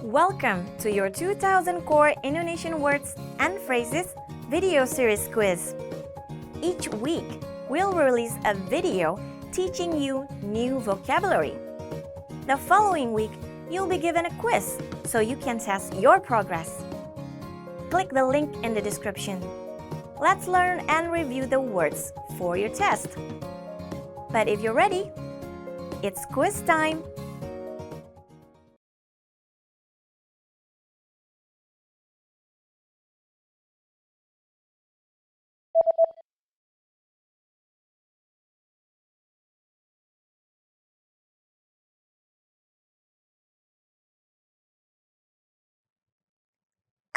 Welcome to your 2000 Core Indonesian Words and Phrases video series quiz. Each week, we'll release a video teaching you new vocabulary. The following week, you'll be given a quiz so you can test your progress. Click the link in the description. Let's learn and review the words for your test. But if you're ready, it's quiz time!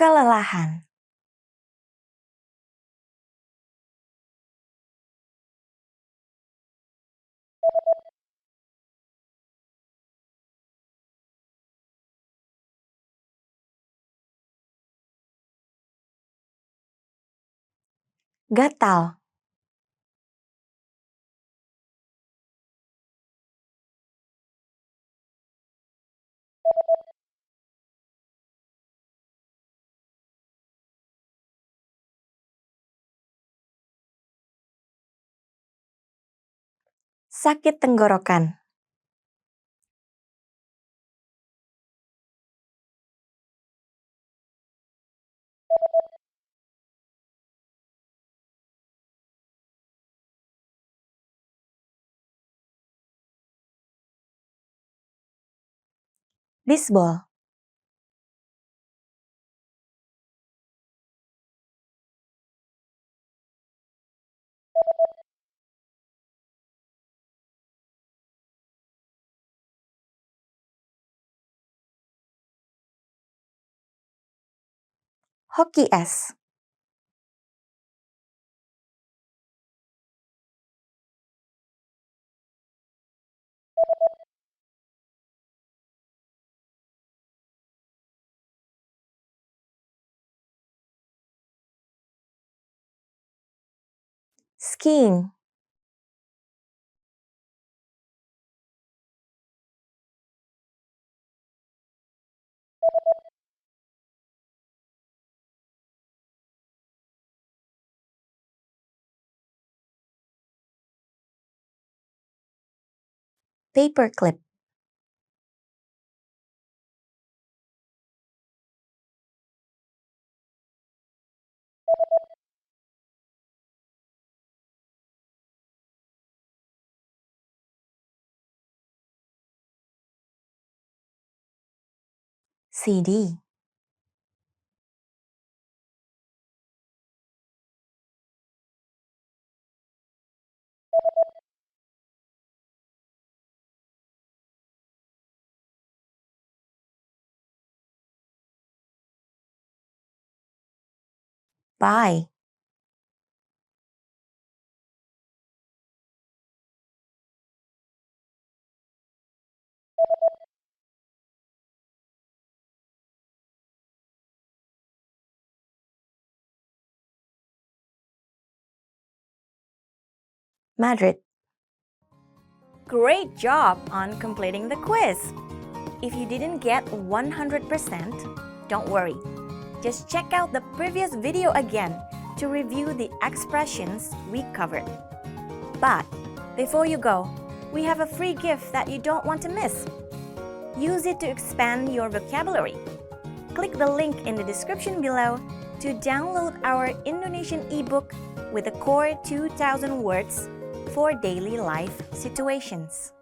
Kelelahan. Gatal. Sakit tenggorokan. Bisbol. Hoki es. Skiing. Paperclip. CD. Bye. Madrid. Great job on completing the quiz! If you didn't get 100%, don't worry. Just check out the previous video again to review the expressions we covered. But before you go, we have a free gift that you don't want to miss. Use it to expand your vocabulary. Click the link in the description below to download our Indonesian ebook with the core 2000 words for daily life situations.